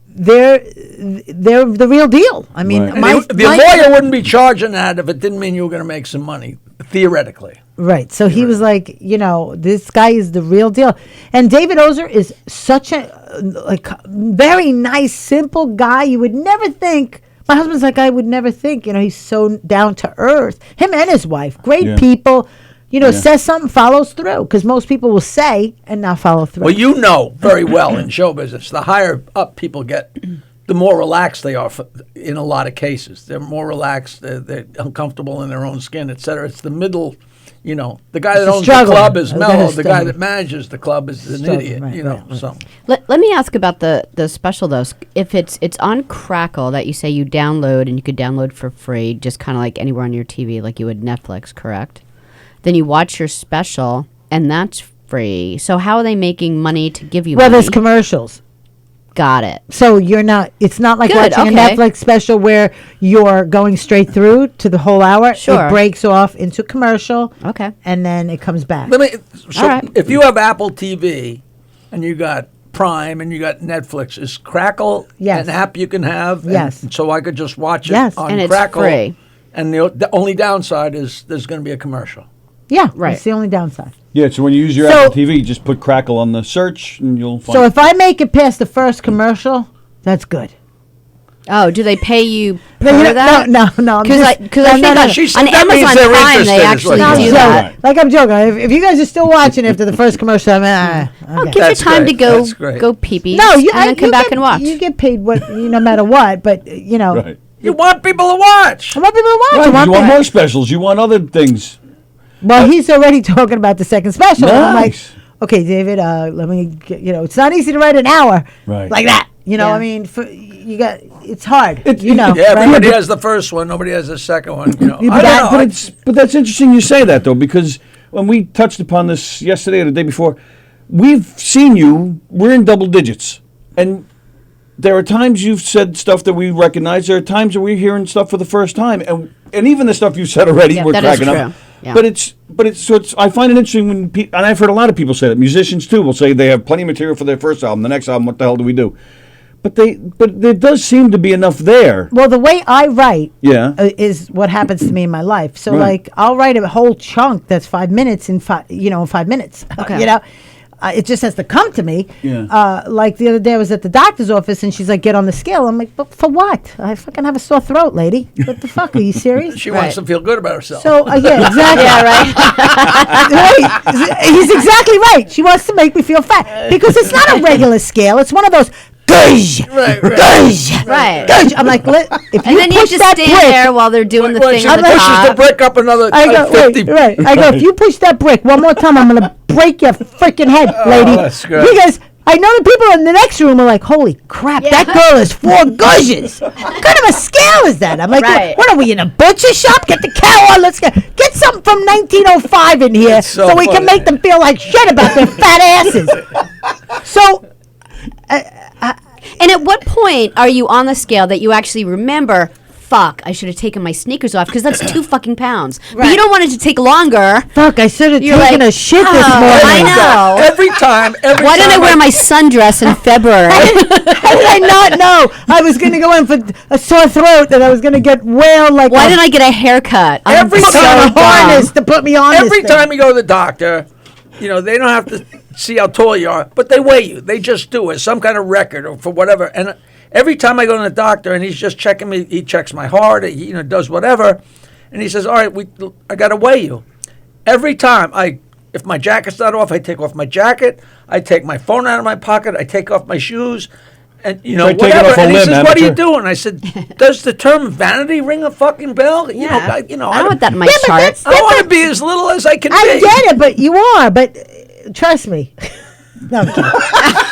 they're the real deal. I mean, Right. The lawyer wouldn't be charging that if it didn't mean you were going to make some money, theoretically. right. So he was like, this guy is the real deal. And David Ozer is such a very nice, simple guy. You would never think. My husband's like, I would never think. He's so down to earth. Him and his wife, great people. Says something, follows through. Because most people will say and not follow through. Well, you know very well in show business, the higher up people get, the more relaxed they are in a lot of cases. They're more relaxed. They're uncomfortable in their own skin, et cetera. It's the middle. The guy that owns the club is mellow. The guy that manages the club is an idiot. Right. So. Let me ask about the special though. If it's on Crackle that you say you download and you could download for free, just kind of like anywhere on your TV, like you would Netflix, correct? Then you watch your special, and that's free. So how are they making money to give you money? Well, there's commercials. Got it. So it's not like Good, watching a okay. Netflix special where you're going straight through to the whole hour. Sure. It breaks off into commercial. Okay. And then it comes back. All right. If you have Apple TV and you got Prime and you got Netflix, is Crackle Yes. an app you can have? Yes. And so I could just watch it Yes. on And it's Crackle. free. And the only downside is there's going to be a commercial. Yeah, Right. That's the only downside. Yeah, so when you use your So- Apple TV, just put Crackle on the search, and you'll find So if I make it past the first commercial, that's good. Oh, do they pay you No, per that? No. Because I think on That means Amazon they're Prime interested, they is actually what do you're that. saying. Like I'm joking. If you guys are still watching after the first commercial, Oh, okay. give you That's time great. to go That's great. go pee-pee. No, and then come back and watch. You get paid no matter what, but Right. You want people to watch. I want people to watch. Right, I want you want people- more specials. You want other things. Well, he's already talking about the second special. And I'm like, Nice. okay, David, let me get, it's not easy to write an hour Right. like that. Yeah. I mean, it's hard. Yeah, right? everybody has the first one. Nobody has the second one. Yeah, I but don't know. But that's interesting you say that, though, because when we touched upon this yesterday or the day before, we've seen you, we're in double digits. And there are times you've said stuff that we recognize. There are times that we're hearing stuff for the first time. And even the stuff you said already, Yeah, we're that is cracking up. true. Yeah. But I find it interesting when and I've heard a lot of people say that. Musicians, too, will say they have plenty of material for their first album. The next album, what the hell do we do? But there does seem to be enough there. Well, the way I write Yeah. is what happens to me in my life. So, Right. like, I'll write a whole chunk that's 5 minutes in 5 minutes. Okay. It just has to come to me. Yeah. Like the other day, I was at the doctor's office, and she's like, "Get on the scale." I'm like, "But for what? I fucking have a sore throat, lady. What the fuck? Are you serious?" She wants to feel good about herself. So yeah, exactly. Yeah, right. Right. He's exactly right. She wants to make me feel fat because it's not a regular scale. It's one of those. Gush, Right. gush, Right. gush. I'm like, if And you then you push just that stand brick, there while they're doing the Wait, thing she on the pushes the top. brick up another I go, 50. right. I go, if you push that brick one more time, I'm gonna break your freaking head, lady. that's great. Because I know the people in the next room are like, holy crap, that girl is 4 gushes. What kind of a scale is that? I'm like, Right. what are we in a butcher shop? Get the cow on. Let's get something from 1905 in here so so we can funny. make them feel like shit about their fat asses. So. And at what point are you on the scale that you actually remember, fuck, I should have taken my sneakers off because that's 2 fucking pounds. But you don't want it to take longer. Fuck, I should have You're taken like, a shit this oh, morning. I know. Every time. Why didn't I wear my sundress in February? How did I not know I was going to go in for a sore throat and I was going to get wailed like Why a didn't I get a haircut? I'm Every so time a harness dumb. to put me on Every this thing. time you go to the doctor, they don't have to see how tall you are, but they weigh you. They just do it, some kind of record or for whatever. And every time I go to the doctor and he's just checking me, he checks my heart, he does whatever, and he says, "All right, I got to weigh you." Every time if my jacket's not off, I take off my jacket. I take my phone out of my pocket. I take off my shoes. And Try taking whatever. off a And he limb, says, "What are you amateur." doing?" I said, "Does the term vanity ring a fucking bell?" Yeah. I I don't want that in my but chart. that's- I want to be as little as I can I be. get it, but you are. But trust me. No, I'm kidding.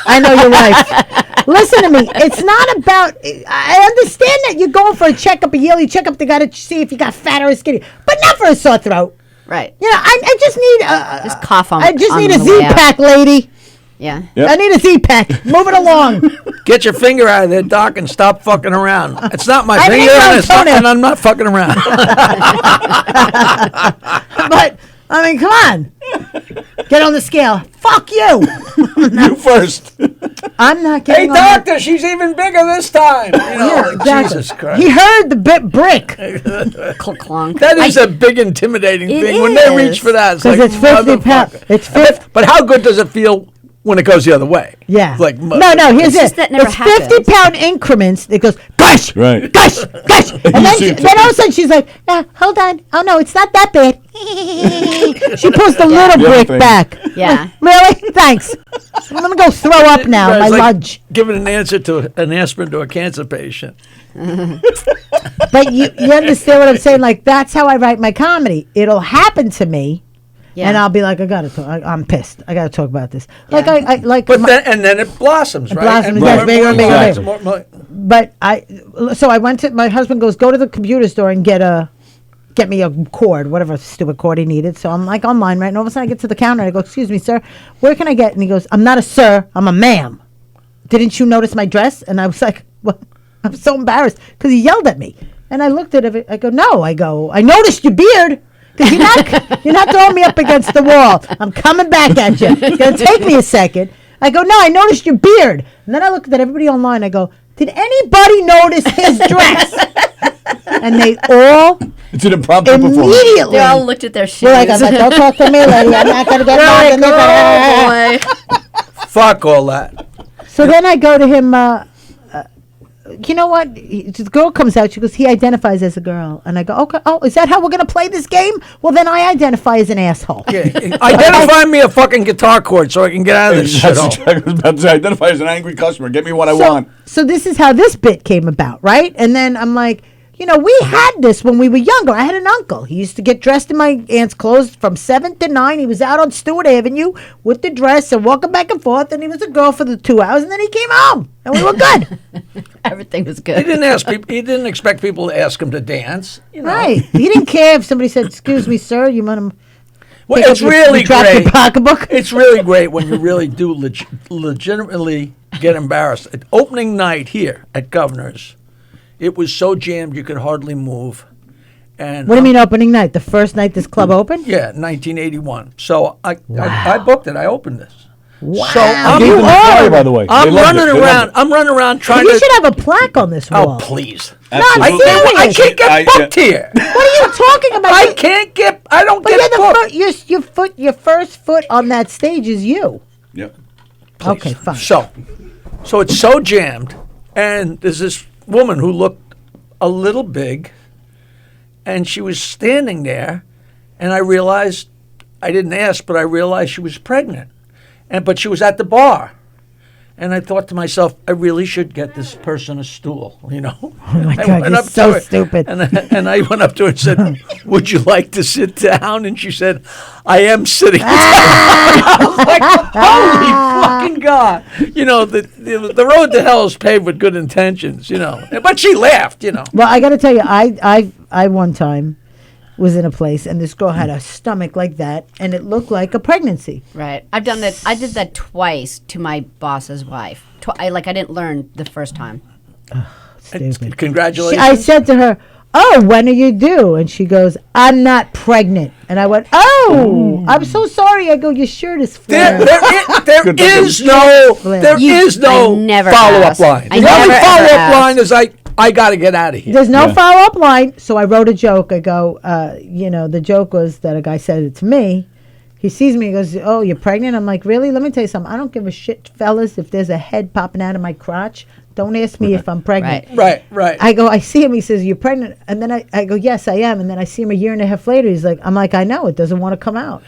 I know you're right. Listen to me. It's not about. I understand that you're going for a checkup, a yearly checkup. They got to see if you got fat or skinny, but not for a sore throat. Right. I just need. Just cough on I just on need a the way out. Z-pack, lady. Yeah. Yep. I need a Z-pack. Move it along. Get your finger out of there, Doc, and stop fucking around. It's not my I finger, think and, I'm it's not, toenail. and I'm not fucking around. But I mean, come on. Get on the scale. Fuck you. You first. I'm not Hey, getting on the- doctor, she's even bigger this time. Yeah, exactly. Jesus Christ. He heard the bit brick Clunk clunk. That is a big intimidating It thing. When they is. reach for that, it's 'Cause like, it's 50 pounds. motherfucker. It's 50. But how good does it feel when it goes the other way. Yeah. Like no, here's just it. that never It's happens. 50-pound increments. It goes, gosh, Right. gosh, gosh. And then all of a sudden she's like, hold on. Oh, no, it's not that bad. She pulls the little Yeah, brick thing. back. Yeah. Really? Thanks. I'm going to go throw up now. It's My like lunch. Giving an answer to an aspirin to a cancer patient. But you understand what I'm saying? Like, that's how I write my comedy. It'll happen to me. Yeah. And I'll be like, I gotta talk. I'm pissed. I gotta talk about this. Like I like. But then it blossoms, right? blossoms, And yes, more- bigger and more- bigger and more- more- But so I went to, my husband goes, go to the computer store and get me a cord, whatever stupid cord he needed. So I'm like online, right? And all of a sudden I get to the counter and I go, excuse me, sir, where can I get? And he goes, I'm not a sir, I'm a ma'am. Didn't you notice my dress? And I was like, well, I'm so embarrassed because he yelled at me. And I looked at it. I go, no. I go, I noticed your beard. Because you're not throwing me up against the wall. I'm coming back at you. It's going to take me a second. I go, no, I noticed your beard. And then I looked at everybody online. I go, did anybody notice his dress? And they all It's an impromptu performance. immediately They all looked at their shoes. were like, don't talk to me, lady. I'm not going to get mad. And they're like, Oh, boy. Fuck all that. So then I go to him, you know what? The girl comes out. She goes, he identifies as a girl. And I go, okay. Oh, is that how we're going to play this game? Well, then I identify as an asshole. Yeah. Identify me a fucking guitar cord so I can get out of this That's shithole. exactly what I was about to say. Identify as an angry customer. Get me what I want. So this is how this bit came about, right? And then I'm like, you know, we had this when we were younger. I had an uncle. He used to get dressed in my aunt's clothes from 7 to 9. He was out on Stewart Avenue with the dress and walking back and forth. And he was a girl for the 2 hours. And then he came home. And we were good. Everything was He good. didn't ask people. He didn't expect people to ask him to dance. You know? Right. He didn't care if somebody said, excuse me, sir, you want to Well, pick it's up your- really drop great. your pocketbook? It's really great when you really do legitimately get embarrassed. At opening night here at Governor's, it was so jammed you could hardly move. And What do you mean opening night? The first night this club opened? Yeah, 1981. So I booked it. I opened this. Wow. So I'm, Gave them the flyer, by the way. I'm They loved running it. They loved around. it. I'm running around trying You to. should have a plaque on this wall. Oh please! Absolutely. I can't get booked here. What are you talking about? I can't get. I don't But get you're booked. your first foot on that stage is you. Yep. Okay, fine. So it's so jammed, and there's this woman who looked a little big, and she was standing there, and I realized, I didn't ask, but I realized she was pregnant, but she was at the bar, and I thought to myself, I really should get this person a stool, you know. Oh my God, you're so stupid. And I went up to her and said, would you like to sit down? And she said, I am sitting down. I was like, holy fucking God. You know, the road to hell is paved with good intentions, you know. But she laughed, you know. Well, I got to tell you, I one time was in a place and this girl had a stomach like that and it looked like a pregnancy. Right. I've done that. I did that twice to my boss's wife. I didn't learn the first time. Stupid. Congratulations. I said to her, oh, when are you due? And she goes, I'm not pregnant. And I went, oh, I'm so sorry. I go, your shirt is flared. There is no I never follow-up asked. line. I The only never, ever follow-up asked. line is I got to get out of here. There's no follow-up line. So I wrote a joke. I go, the joke was that a guy said it to me. He sees me, he goes, oh, you're pregnant? I'm like, really? Let me tell you something. I don't give a shit, fellas, if there's a head popping out of my crotch. Don't ask me if I'm pregnant. Right. Right. I go, I see him. He says, you're pregnant. And then I go, yes, I am. And then I see him a year and a half later. He's like, I'm like, I know. It doesn't want to come out.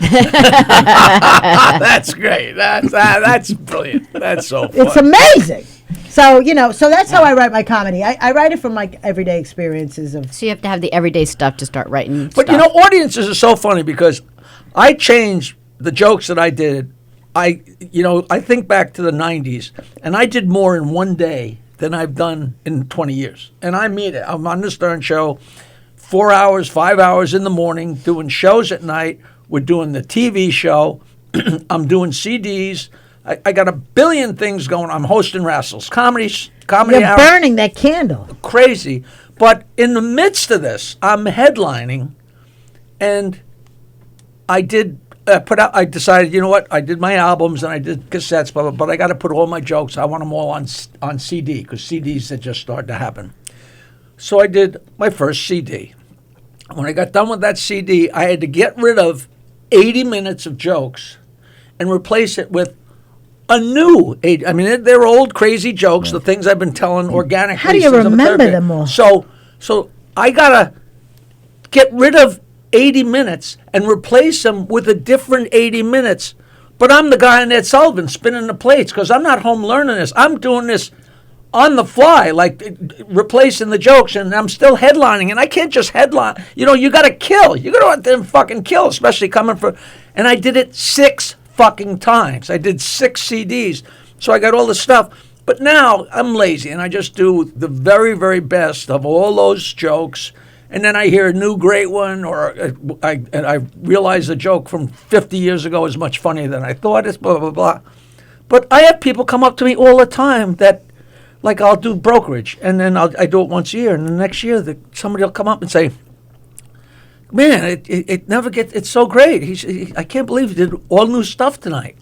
That's great. That's brilliant. That's so funny. It's amazing. So, so that's how I write my comedy. I write it from my everyday experiences of. So you have to have the everyday stuff to start writing. But stuff. audiences are so funny because I changed the jokes that I did. I think back to the 90s, and I did more in one day than I've done in 20 years. And I mean it. I'm on the Stern Show 4 hours, 5 hours in the morning, doing shows at night. We're doing the TV show. I'm doing CDs. I got a billion things going. I'm hosting wrestles, comedy You're hour. burning that candle. Crazy. But in the midst of this, I'm headlining, and I did I decided, you know what? I did my albums and I did cassettes, but I got to put all my jokes. I want them all on CD because CDs had just started to happen. So I did my first CD. When I got done with that CD, I had to get rid of 80 minutes of jokes and replace it with a new age. I mean, they're old crazy jokes, the things I've been telling organically. How do you since I'm a remember third grade. them all? So I gotta get rid of 80 minutes and replace them with a different 80 minutes. But I'm the guy on Ed Sullivan spinning the plates because I'm not home learning this. I'm doing this on the fly, like replacing the jokes, and I'm still headlining, and I can't just headline. You got to kill. You got to out there and fucking kill, especially coming from. And I did it 6 fucking times. I did 6 CDs, so I got all the stuff. But now I'm lazy, and I just do the very, very best of all those jokes. And then I hear a new great one, or I realize a joke from 50 years ago is much funnier than I thought. It's blah, blah, blah. But I have people come up to me all the time that, like, I'll do brokerage, and then I do it once a year, and the next year somebody will come up and say, man, it never gets, it's so great. I can't believe you did all new stuff tonight.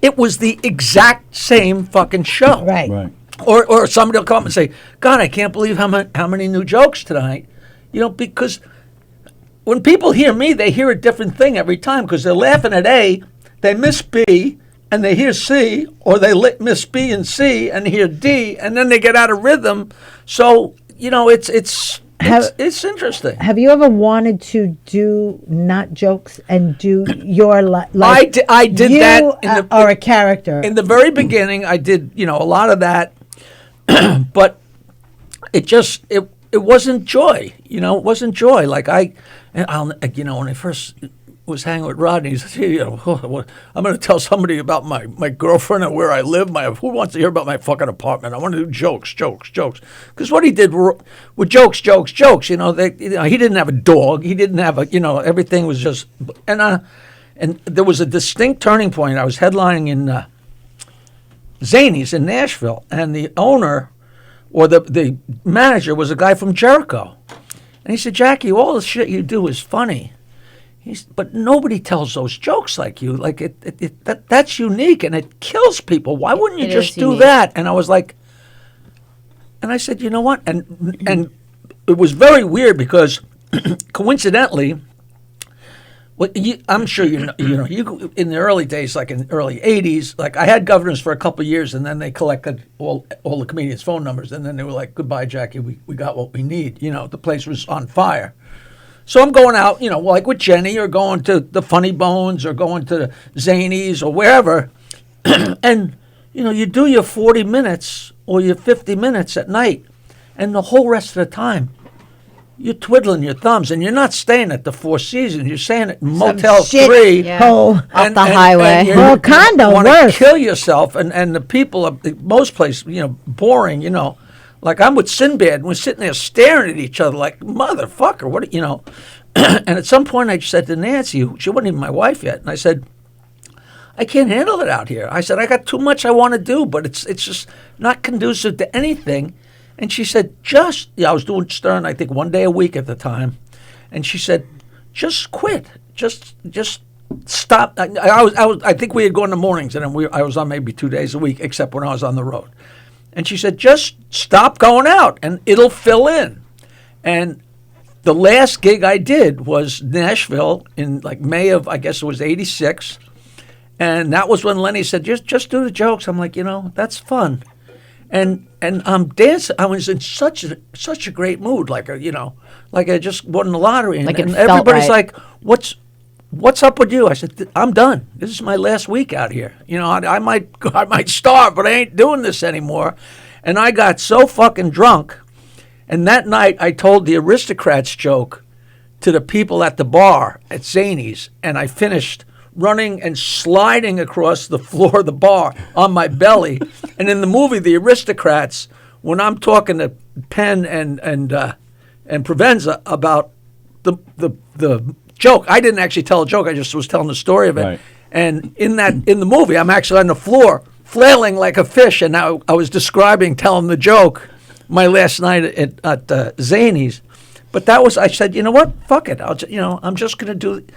It was the exact same fucking show. Right. Or somebody will come up and say, God, I can't believe how many new jokes tonight. Because when people hear me, they hear a different thing every time because they're laughing at A, they miss B, and they hear C, or they miss B and C and hear D, and then they get out of rhythm. So, it's interesting. Have you ever wanted to do not jokes and do your like? I did you that. Or a character. In the very beginning, I did, a lot of that, but it wasn't joy, it wasn't joy. Like when I first was hanging with Rodney, he said, hey, I'm going to tell somebody about my girlfriend and where I live. Who wants to hear about my fucking apartment? I want to do jokes. Because what he did with jokes, he didn't have a dog. He didn't have everything was just, and there was a distinct turning point. I was headlining in Zanies in Nashville, and the owner, or the manager, was a guy from Jericho. And he said, Jackie, all the shit you do is funny. But nobody tells those jokes like you. Like that's unique, and it kills people. Why wouldn't you just do that? And I was like, and I said, you know what? And it was very weird because coincidentally, I'm sure you in the early days, like in the early 80s, like I had governors for a couple of years, and then they collected all the comedians' phone numbers, and then they were like, goodbye, Jackie, we got what we need. The place was on fire. So I'm going out, like with Jenny, or going to the Funny Bones, or going to Zanies, or wherever, and you do your 40 minutes or your 50 minutes at night, and the whole rest of the time you're twiddling your thumbs, and you're not staying at the Four Seasons. You're staying at Motel 3. Yeah. Oh, off the highway. Condo, you want worse. to kill yourself, and the people of most places, boring, Like I'm with Sinbad, and we're sitting there staring at each other like, motherfucker, what, And at some point I said to Nancy, she wasn't even my wife yet, and I said, I can't handle it out here. I said, I got too much I want to do, but it's just not conducive to anything. And she said, I was doing Stern, I think, one day a week at the time. And she said, just quit. Just stop. I think we had gone to mornings, and then I was on maybe 2 days a week, except when I was on the road. And she said, just stop going out, and it'll fill in. And the last gig I did was Nashville in like May of, I guess it was 86. And that was when Lenny said, just do the jokes. I'm like, that's fun. And I'm dancing. I was in such a great mood, like I just won the lottery. Like and it felt everybody's right. like, what's up with you? I said, I'm done. This is my last week out here. I might starve, but I ain't doing this anymore. And I got so fucking drunk. And that night I told the Aristocrats joke to the people at the bar at Zanies, and I finished running and sliding across the floor of the bar on my belly. And in the movie The Aristocrats, when I'm talking to Penn and Provenza about the joke, I didn't actually tell a joke. I just was telling the story of it. Right. And in the movie, I'm actually on the floor flailing like a fish, and I was telling the joke my last night at Zanies. But I said, you know what? Fuck it. I'm just going to do it.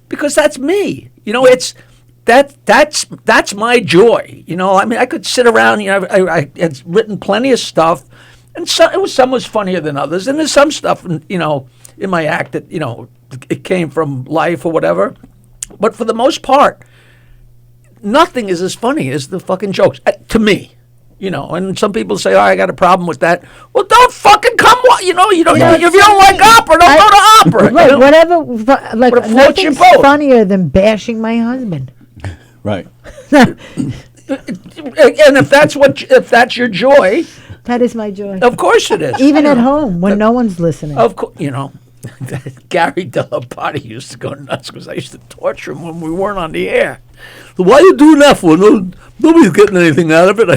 Because that's me, it's that's my joy, I mean, I could sit around, I had written plenty of stuff, and some was funnier than others, and there's some stuff, in my act that, it came from life or whatever, but for the most part, nothing is as funny as the fucking jokes to me. You know, and some people say, "Oh, I got a problem with that." Well, don't fucking come. You know, you don't. If you don't like opera, don't go to opera. Right, you know? whatever. Like What floats your nothing's boat. funnier than bashing my husband. Right. And if that's your joy, That is my joy. of course it is. Even at home when no one's listening. Of course, you know. Gary Delaparty used to go nuts because I used to torture him when we weren't on the air. Why are you doing that for? Nobody's getting anything out of it. I